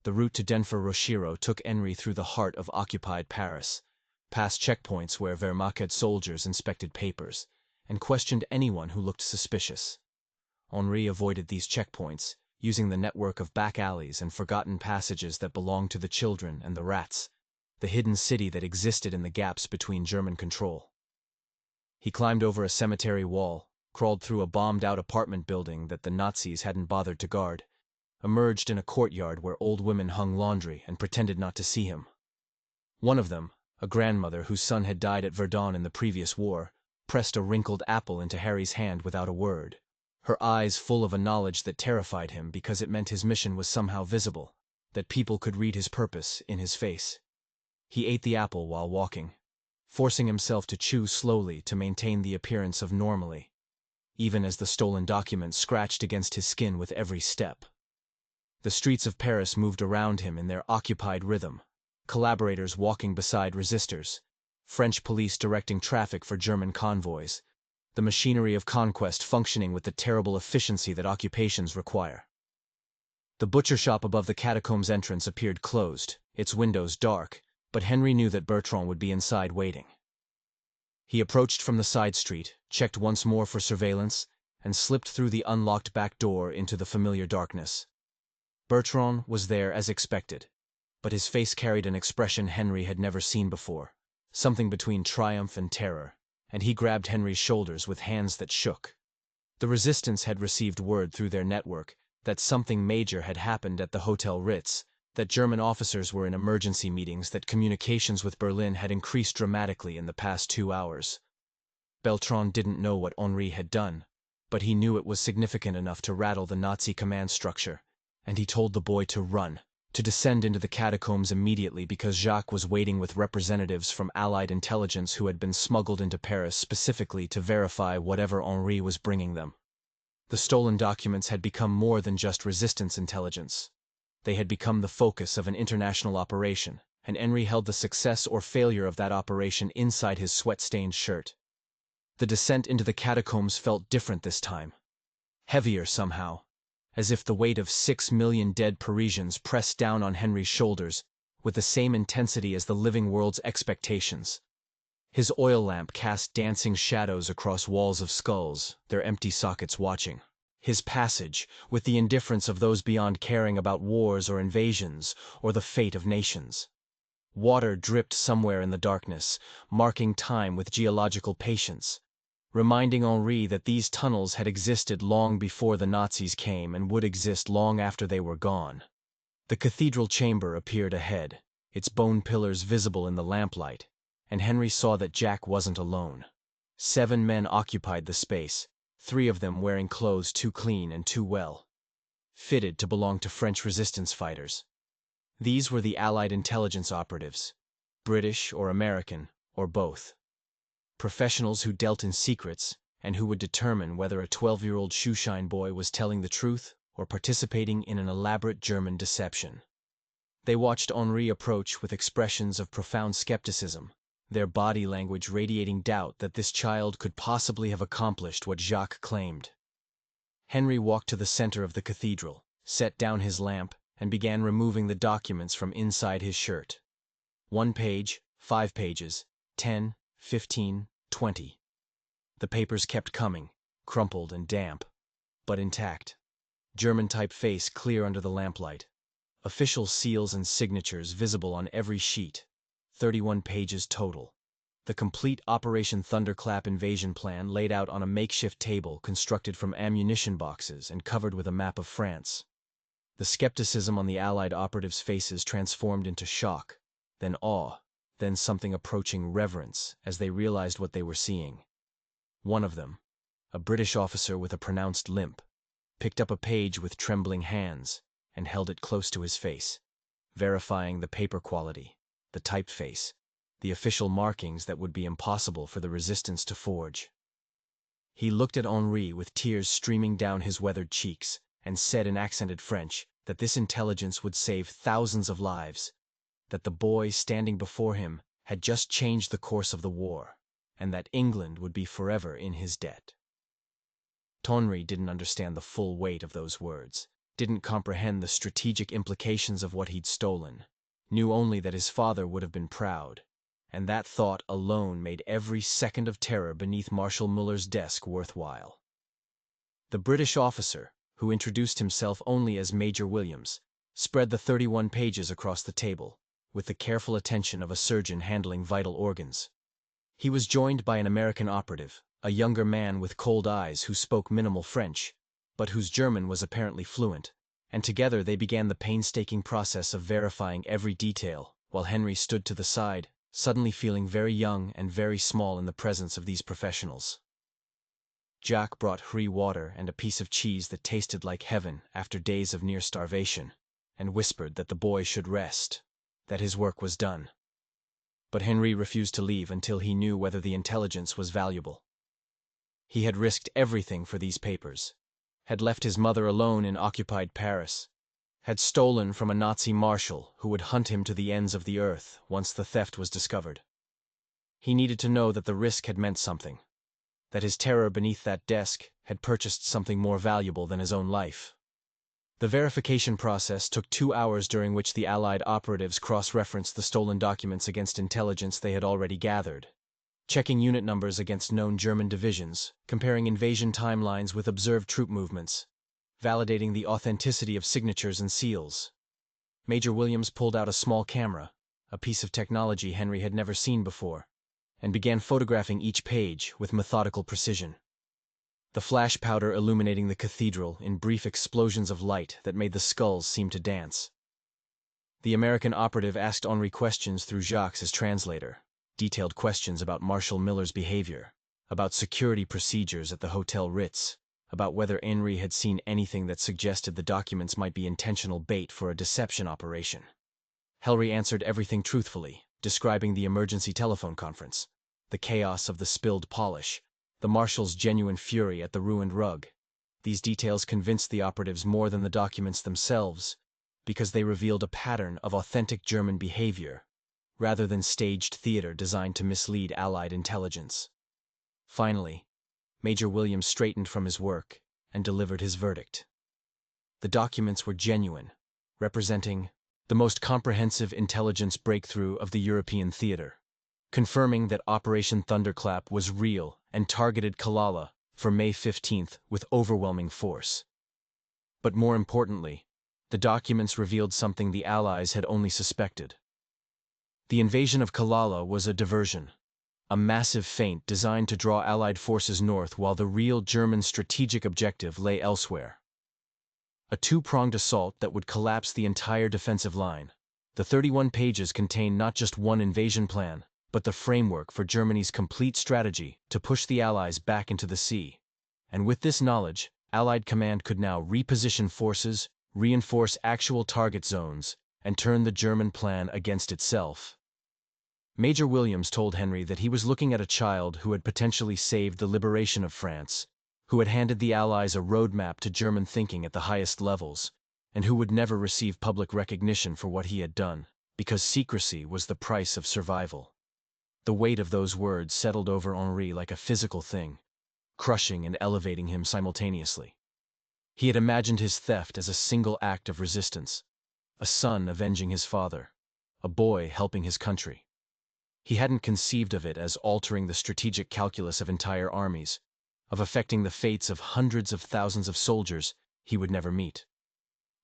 The route to Denfert-Rochereau took Henry through the heart of occupied Paris, past checkpoints where Wehrmacht soldiers inspected papers and questioned anyone who looked suspicious. Henri avoided these checkpoints, using the network of back alleys and forgotten passages that belonged to the children and the rats, the hidden city that existed in the gaps between German control. He climbed over a cemetery wall, crawled through a bombed-out apartment building that the Nazis hadn't bothered to guard, emerged in a courtyard where old women hung laundry and pretended not to see him. One of them, a grandmother whose son had died at Verdun in the previous war, pressed a wrinkled apple into Harry's hand without a word, her eyes full of a knowledge that terrified him because it meant his mission was somehow visible, that people could read his purpose in his face. He ate the apple while walking, forcing himself to chew slowly to maintain the appearance of normalcy, even as the stolen document scratched against his skin with every step. The streets of Paris moved around him in their occupied rhythm, collaborators walking beside resistors, French police directing traffic for German convoys, the machinery of conquest functioning with the terrible efficiency that occupations require. The butcher shop above the catacombs entrance appeared closed, its windows dark, but Henry knew that Bertrand would be inside waiting. He approached from the side street, checked once more for surveillance, and slipped through the unlocked back door into the familiar darkness. Bertrand was there as expected, but his face carried an expression Henry had never seen before, something between triumph and terror, and he grabbed Henry's shoulders with hands that shook. The resistance had received word through their network that something major had happened at the Hotel Ritz, that German officers were in emergency meetings, that communications with Berlin had increased dramatically in the past 2 hours. Bertrand didn't know what Henri had done, but he knew it was significant enough to rattle the Nazi command structure, and he told the boy to run, to descend into the catacombs immediately because Jacques was waiting with representatives from Allied intelligence who had been smuggled into Paris specifically to verify whatever Henri was bringing them. The stolen documents had become more than just resistance intelligence. They had become the focus of an international operation, and Henri held the success or failure of that operation inside his sweat-stained shirt. The descent into the catacombs felt different this time. Heavier somehow, as if the weight of 6 million dead Parisians pressed down on Henry's shoulders with the same intensity as the living world's expectations. His oil lamp cast dancing shadows across walls of skulls, their empty sockets watching. His passage, with the indifference of those beyond caring about wars or invasions or the fate of nations. Water dripped somewhere in the darkness, marking time with geological patience, reminding Henri that these tunnels had existed long before the Nazis came and would exist long after they were gone. The cathedral chamber appeared ahead, its bone pillars visible in the lamplight, and Henry saw that Jack wasn't alone. 7 men occupied the space, 3 of them wearing clothes too clean and too well fitted to belong to French resistance fighters. These were the Allied intelligence operatives, British or American, or both. Professionals who dealt in secrets and who would determine whether a 12-year-old shoeshine boy was telling the truth or participating in an elaborate German deception. They watched Henri approach with expressions of profound skepticism, their body language radiating doubt that this child could possibly have accomplished what Jacques claimed. Henry walked to the center of the cathedral, set down his lamp, and began removing the documents from inside his shirt. 1 page, 5 pages, 10, 15, 20. The papers kept coming, crumpled and damp, but intact. German typeface clear under the lamplight. Official seals and signatures visible on every sheet. 31 pages total. The complete Operation Thunderclap invasion plan laid out on a makeshift table constructed from ammunition boxes and covered with a map of France. The skepticism on the Allied operatives' faces transformed into shock, then awe, then something approaching reverence as they realized what they were seeing. One of them, a British officer with a pronounced limp, picked up a page with trembling hands and held it close to his face, verifying the paper quality, the typeface, the official markings that would be impossible for the resistance to forge. He looked at Henri with tears streaming down his weathered cheeks and said in accented French that this intelligence would save thousands of lives, that the boy standing before him had just changed the course of the war, and that England would be forever in his debt. Henri didn't understand the full weight of those words, didn't comprehend the strategic implications of what he'd stolen, knew only that his father would have been proud, and that thought alone made every second of terror beneath Marshal Muller's desk worthwhile. The British officer, who introduced himself only as Major Williams, spread the 31 pages across the table, with the careful attention of a surgeon handling vital organs. He was joined by an American operative, a younger man with cold eyes who spoke minimal French, but whose German was apparently fluent, and together they began the painstaking process of verifying every detail, while Henry stood to the side, suddenly feeling very young and very small in the presence of these professionals. Jacques brought free water and a piece of cheese that tasted like heaven after days of near starvation, and whispered that the boy should rest, that his work was done. But Henry refused to leave until he knew whether the intelligence was valuable. He had risked everything for these papers, had left his mother alone in occupied Paris, had stolen from a Nazi marshal who would hunt him to the ends of the earth once the theft was discovered. He needed to know that the risk had meant something, that his terror beneath that desk had purchased something more valuable than his own life. The verification process took 2 hours, during which the Allied operatives cross-referenced the stolen documents against intelligence they had already gathered, checking unit numbers against known German divisions, comparing invasion timelines with observed troop movements, validating the authenticity of signatures and seals. Major Williams pulled out a small camera, a piece of technology Henry had never seen before, and began photographing each page with methodical precision. The flash powder illuminating the cathedral in brief explosions of light that made the skulls seem to dance. The American operative asked Henri questions through Jacques as translator, detailed questions about Marshal Miller's behavior, about security procedures at the Hotel Ritz, about whether Henri had seen anything that suggested the documents might be intentional bait for a deception operation. Henri answered everything truthfully, describing the emergency telephone conference, the chaos of the spilled polish, the Marshal's genuine fury at the ruined rug. These details convinced the operatives more than the documents themselves, because they revealed a pattern of authentic German behavior, rather than staged theater designed to mislead Allied intelligence. Finally, Major Williams straightened from his work and delivered his verdict. The documents were genuine, representing the most comprehensive intelligence breakthrough of the European theater, confirming that Operation Thunderclap was real and targeted Kalala for May 15th with overwhelming force. But more importantly, the documents revealed something the Allies had only suspected. The invasion of Kalala was a diversion, a massive feint designed to draw Allied forces north while the real German strategic objective lay elsewhere. A two-pronged assault that would collapse the entire defensive line. The 31 pages contain not just one invasion plan, but the framework for Germany's complete strategy to push the Allies back into the sea. And with this knowledge, Allied command could now reposition forces, reinforce actual target zones, and turn the German plan against itself. Major Williams told Henry that he was looking at a child who had potentially saved the liberation of France, who had handed the Allies a roadmap to German thinking at the highest levels, and who would never receive public recognition for what he had done, because secrecy was the price of survival. The weight of those words settled over Henri like a physical thing, crushing and elevating him simultaneously. He had imagined his theft as a single act of resistance, a son avenging his father, a boy helping his country. He hadn't conceived of it as altering the strategic calculus of entire armies, of affecting the fates of hundreds of thousands of soldiers he would never meet.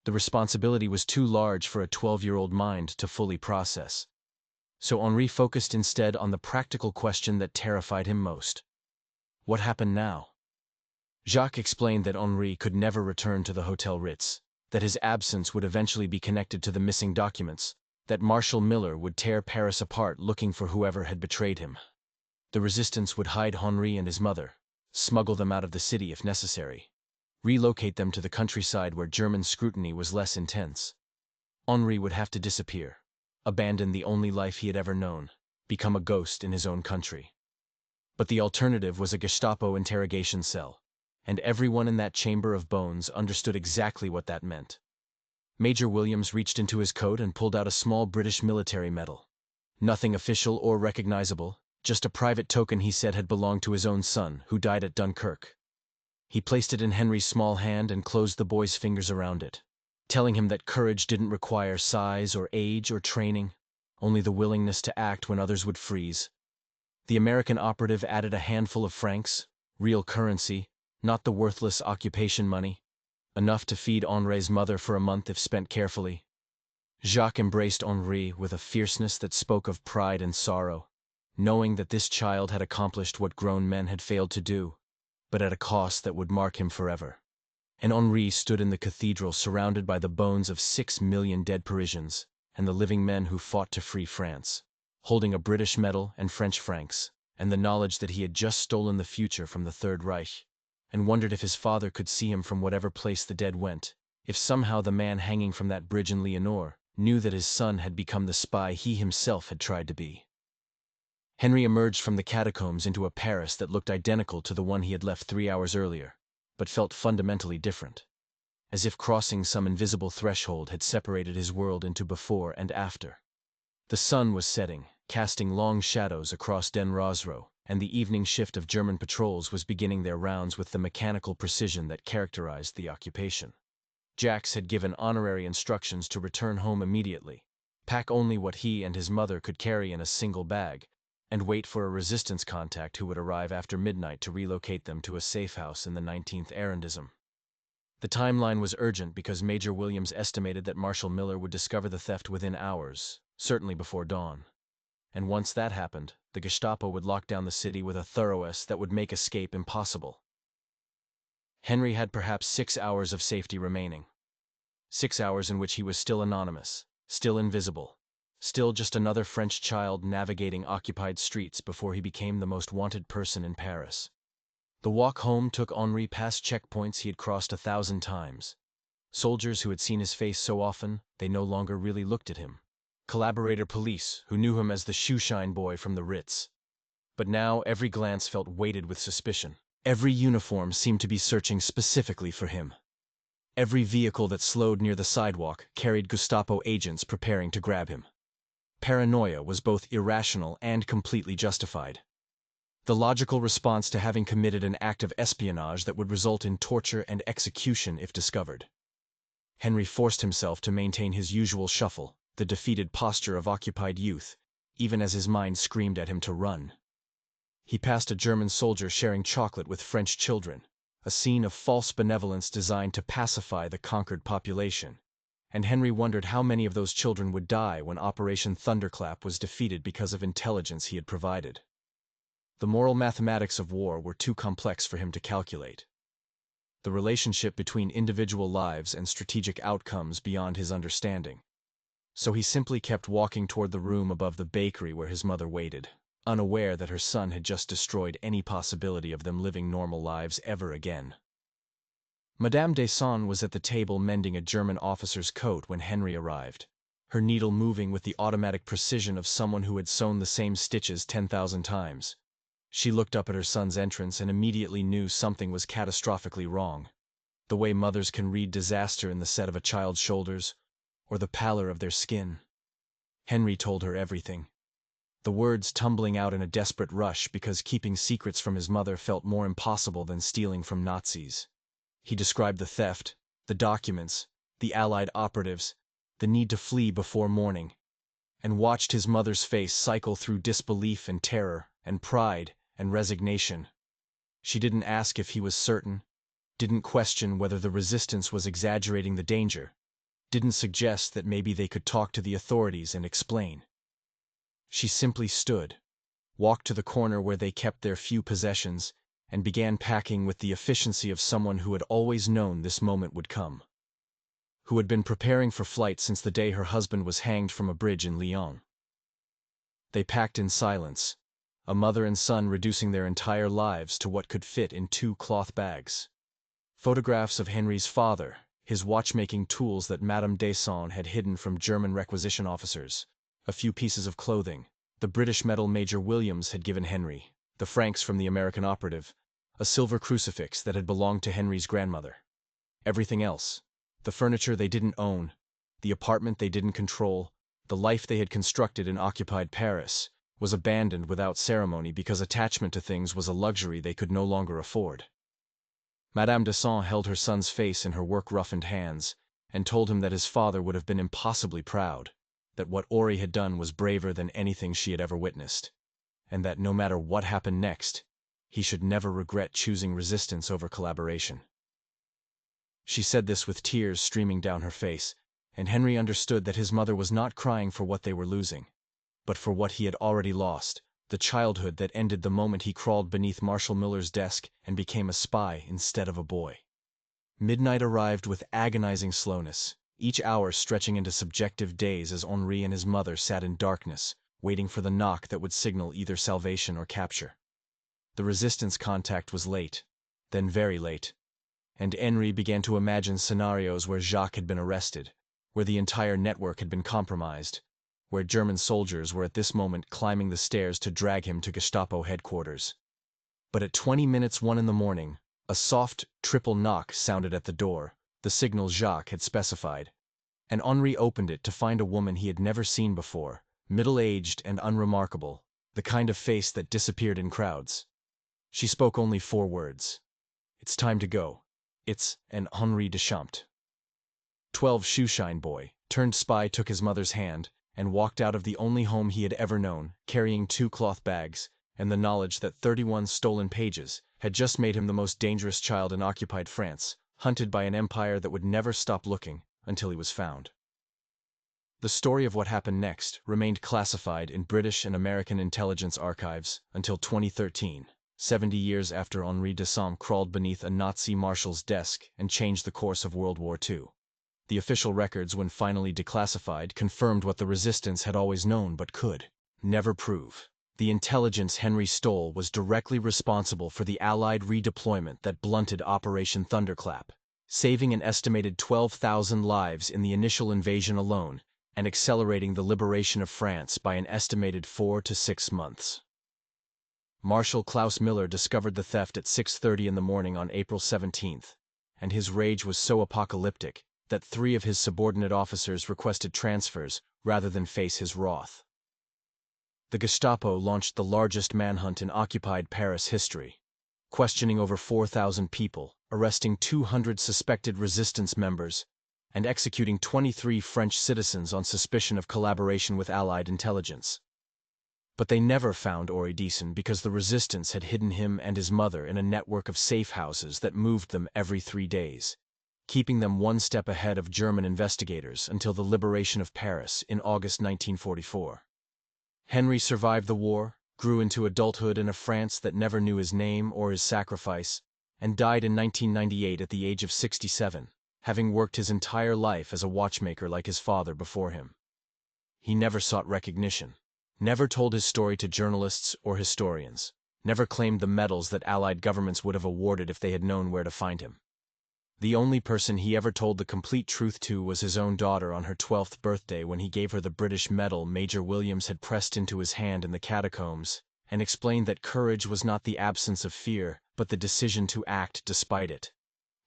The responsibility was too large for a 12-year-old mind to fully process. So Henri focused instead on the practical question that terrified him most. What happened now? Jacques explained that Henri could never return to the Hotel Ritz, that his absence would eventually be connected to the missing documents, that Marshal Miller would tear Paris apart looking for whoever had betrayed him. The resistance would hide Henri and his mother, smuggle them out of the city if necessary, relocate them to the countryside where German scrutiny was less intense. Henri would have to disappear, abandon the only life he had ever known, become a ghost in his own country. But the alternative was a Gestapo interrogation cell, and everyone in that chamber of bones understood exactly what that meant. Major Williams reached into his coat and pulled out a small British military medal. Nothing official or recognizable, just a private token he said had belonged to his own son, who died at Dunkirk. He placed it in Henry's small hand and closed the boy's fingers around it, telling him that courage didn't require size or age or training, only the willingness to act when others would freeze. The American operative added a handful of francs, real currency, not the worthless occupation money, enough to feed Henri's mother for a month if spent carefully. Jacques embraced Henri with a fierceness that spoke of pride and sorrow, knowing that this child had accomplished what grown men had failed to do, but at a cost that would mark him forever. And Henri stood in the cathedral surrounded by the bones of 6 million dead Parisians and the living men who fought to free France, holding a British medal and French francs, and the knowledge that he had just stolen the future from the Third Reich, and wondered if his father could see him from whatever place the dead went, if somehow the man hanging from that bridge in Leonore knew that his son had become the spy he himself had tried to be. Henry emerged from the catacombs into a Paris that looked identical to the one he had left 3 hours earlier, but felt fundamentally different, as if crossing some invisible threshold had separated his world into before and after. The sun was setting, casting long shadows across Den Rosero, and the evening shift of German patrols was beginning their rounds with the mechanical precision that characterized the occupation. Jacques had given honorary instructions to return home immediately, pack only what he and his mother could carry in a single bag, and wait for a resistance contact who would arrive after midnight to relocate them to a safe house in the 19th arrondissement. The timeline was urgent because Major Williams estimated that Marshal Miller would discover the theft within hours, certainly before dawn. And once that happened, the Gestapo would lock down the city with a thoroughness that would make escape impossible. Henry had perhaps 6 hours of safety remaining. 6 hours in which he was still anonymous, still invisible, still just another French child navigating occupied streets before he became the most wanted person in Paris. The walk home took Henri past checkpoints he had crossed 1,000 times. Soldiers who had seen his face so often, they no longer really looked at him. Collaborator police, who knew him as the shoeshine boy from the Ritz. But now every glance felt weighted with suspicion. Every uniform seemed to be searching specifically for him. Every vehicle that slowed near the sidewalk carried Gestapo agents preparing to grab him. Paranoia was both irrational and completely justified. The logical response to having committed an act of espionage that would result in torture and execution if discovered. Henry forced himself to maintain his usual shuffle, the defeated posture of occupied youth, even as his mind screamed at him to run. He passed a German soldier sharing chocolate with French children, a scene of false benevolence designed to pacify the conquered population, and Henry wondered how many of those children would die when Operation Thunderclap was defeated because of intelligence he had provided. The moral mathematics of war were too complex for him to calculate. The relationship between individual lives and strategic outcomes beyond his understanding. So he simply kept walking toward the room above the bakery where his mother waited, unaware that her son had just destroyed any possibility of them living normal lives ever again. Madame Descentes was at the table mending a German officer's coat when Henry arrived, her needle moving with the automatic precision of someone who had sewn the same stitches 10,000 times. She looked up at her son's entrance and immediately knew something was catastrophically wrong. The way mothers can read disaster in the set of a child's shoulders, or the pallor of their skin. Henry told her everything. The words tumbling out in a desperate rush because keeping secrets from his mother felt more impossible than stealing from Nazis. He described the theft, the documents, the Allied operatives, the need to flee before morning, and watched his mother's face cycle through disbelief and terror and pride and resignation. She didn't ask if he was certain, didn't question whether the resistance was exaggerating the danger, didn't suggest that maybe they could talk to the authorities and explain. She simply stood, walked to the corner where they kept their few possessions, and began packing with the efficiency of someone who had always known this moment would come. Who had been preparing for flight since the day her husband was hanged from a bridge in Lyon. They packed in silence, a mother and son reducing their entire lives to what could fit in 2 cloth bags. Photographs of Henry's father, his watchmaking tools that Madame Descentes had hidden from German requisition officers, a few pieces of clothing, the British medal Major Williams had given Henry, the francs from the American operative, a silver crucifix that had belonged to Henry's grandmother. Everything else, the furniture they didn't own, the apartment they didn't control, the life they had constructed in occupied Paris, was abandoned without ceremony because attachment to things was a luxury they could no longer afford. Madame de Saint held her son's face in her work-roughened hands and told him that his father would have been impossibly proud, that what Ori had done was braver than anything she had ever witnessed, and that no matter what happened next, he should never regret choosing resistance over collaboration. She said this with tears streaming down her face, and Henry understood that his mother was not crying for what they were losing, but for what he had already lost, the childhood that ended the moment he crawled beneath Marshal Miller's desk and became a spy instead of a boy. Midnight arrived with agonizing slowness, each hour stretching into subjective days as Henri and his mother sat in darkness, waiting for the knock that would signal either salvation or capture. The resistance contact was late, then very late, and Henri began to imagine scenarios where Jacques had been arrested, where the entire network had been compromised, where German soldiers were at this moment climbing the stairs to drag him to Gestapo headquarters. But at 1 in the morning, a soft, triple knock sounded at the door, the signal Jacques had specified, and Henri opened it to find a woman he had never seen before, middle-aged and unremarkable, the kind of face that disappeared in crowds. She spoke only 4 words. "It's time to go. It's an Henri Deschamps." 12 shoeshine boy, turned spy took his mother's hand and walked out of the only home he had ever known, carrying 2 cloth bags, and the knowledge that 31 stolen pages had just made him the most dangerous child in occupied France, hunted by an empire that would never stop looking until he was found. The story of what happened next remained classified in British and American intelligence archives until 2013, 70 years after Henri Deschamps crawled beneath a Nazi marshal's desk and changed the course of World War II. The official records, when finally declassified, confirmed what the resistance had always known but could never prove. The intelligence Henry stole was directly responsible for the Allied redeployment that blunted Operation Thunderclap, saving an estimated 12,000 lives in the initial invasion alone, and accelerating the liberation of France by an estimated 4 to 6 months. Marshal Klaus Miller discovered the theft at 6:30 in the morning on April 17th, and his rage was so apocalyptic that 3 of his subordinate officers requested transfers rather than face his wrath. The Gestapo launched the largest manhunt in occupied Paris history, questioning over 4,000 people, arresting 200 suspected resistance members, and executing 23 French citizens on suspicion of collaboration with Allied intelligence. But they never found Henri Deschamps because the resistance had hidden him and his mother in a network of safe houses that moved them every 3 days, keeping them one step ahead of German investigators until the liberation of Paris in August 1944. Henry survived the war, grew into adulthood in a France that never knew his name or his sacrifice, and died in 1998 at the age of 67, having worked his entire life as a watchmaker like his father before him. He never sought recognition, never told his story to journalists or historians, never claimed the medals that Allied governments would have awarded if they had known where to find him. The only person he ever told the complete truth to was his own daughter on her 12th birthday, when he gave her the British medal Major Williams had pressed into his hand in the catacombs, and explained that courage was not the absence of fear, but the decision to act despite it.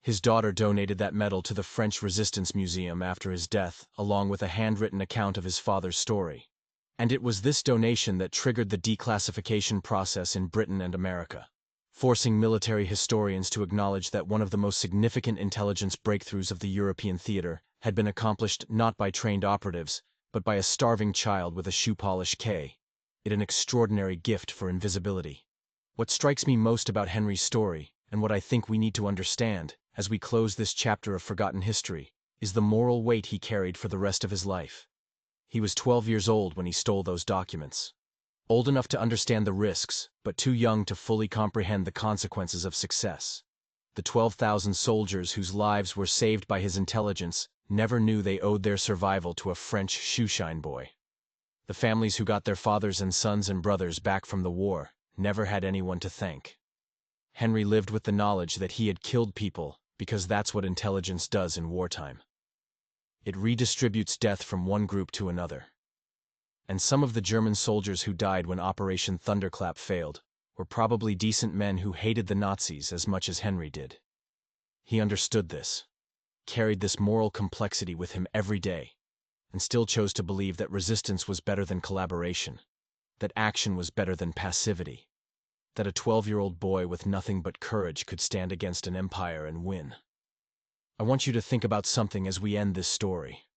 His daughter donated that medal to the French Resistance Museum after his death, along with a handwritten account of his father's story. And it was this donation that triggered the declassification process in Britain and America, forcing military historians to acknowledge that one of the most significant intelligence breakthroughs of the European theater had been accomplished not by trained operatives, but by a starving child with a shoe-polish K. It an extraordinary gift for invisibility. What strikes me most about Henry's story, and what I think we need to understand, as we close this chapter of forgotten history, is the moral weight he carried for the rest of his life. He was 12 years old when he stole those documents. Old enough to understand the risks, but too young to fully comprehend the consequences of success. The 12,000 soldiers whose lives were saved by his intelligence never knew they owed their survival to a French shoeshine boy. The families who got their fathers and sons and brothers back from the war never had anyone to thank. Henry lived with the knowledge that he had killed people because that's what intelligence does in wartime. It redistributes death from one group to another. And some of the German soldiers who died when Operation Thunderclap failed were probably decent men who hated the Nazis as much as Henry did. He understood this, carried this moral complexity with him every day, and still chose to believe that resistance was better than collaboration, that action was better than passivity, that a 12-year-old boy with nothing but courage could stand against an empire and win. I want you to think about something as we end this story.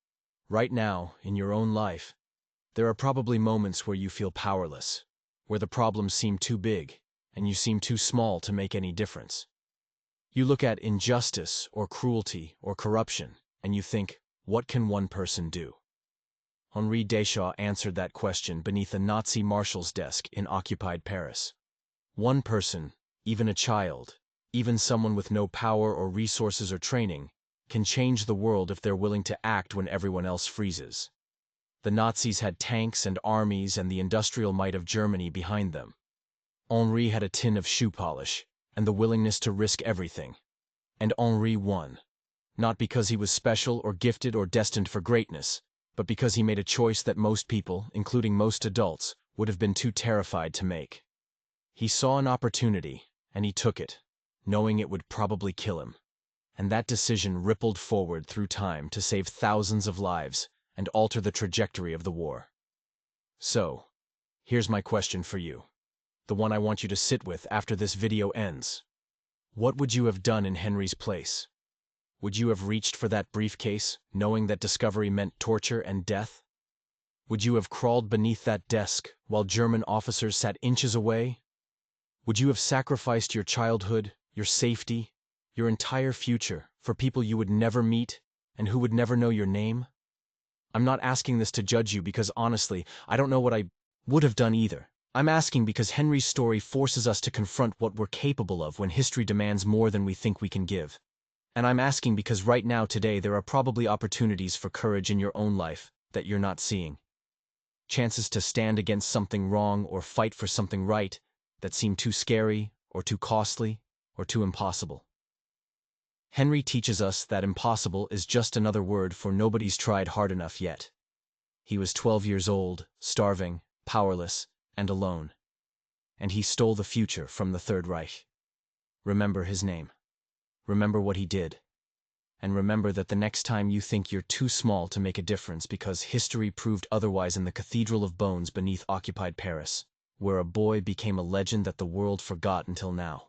Right now, in your own life, there are probably moments where you feel powerless, where the problems seem too big, and you seem too small to make any difference. You look at injustice or cruelty or corruption, and you think, what can one person do? Henri Deschamps answered that question beneath a Nazi marshal's desk in occupied Paris. One person, even a child, even someone with no power or resources or training, can change the world if they're willing to act when everyone else freezes. The Nazis had tanks and armies and the industrial might of Germany behind them. Henri had a tin of shoe polish and the willingness to risk everything. And Henri won. Not because he was special or gifted or destined for greatness, but because he made a choice that most people, including most adults, would have been too terrified to make. He saw an opportunity, and he took it, knowing it would probably kill him. And that decision rippled forward through time to save thousands of lives and alter the trajectory of the war. So, here's my question for you, the one I want you to sit with after this video ends. What would you have done in Henry's place? Would you have reached for that briefcase, knowing that discovery meant torture and death? Would you have crawled beneath that desk while German officers sat inches away? Would you have sacrificed your childhood, your safety, your entire future for people you would never meet and who would never know your name? I'm not asking this to judge you because honestly, I don't know what I would have done either. I'm asking because Henry's story forces us to confront what we're capable of when history demands more than we think we can give. And I'm asking because right now today there are probably opportunities for courage in your own life that you're not seeing. Chances to stand against something wrong or fight for something right that seem too scary or too costly or too impossible. Henry teaches us that impossible is just another word for nobody's tried hard enough yet. He was 12 years old, starving, powerless, and alone. And he stole the future from the Third Reich. Remember his name. Remember what he did. And remember that the next time you think you're too small to make a difference because history proved otherwise in the Cathedral of Bones beneath occupied Paris, where a boy became a legend that the world forgot until now.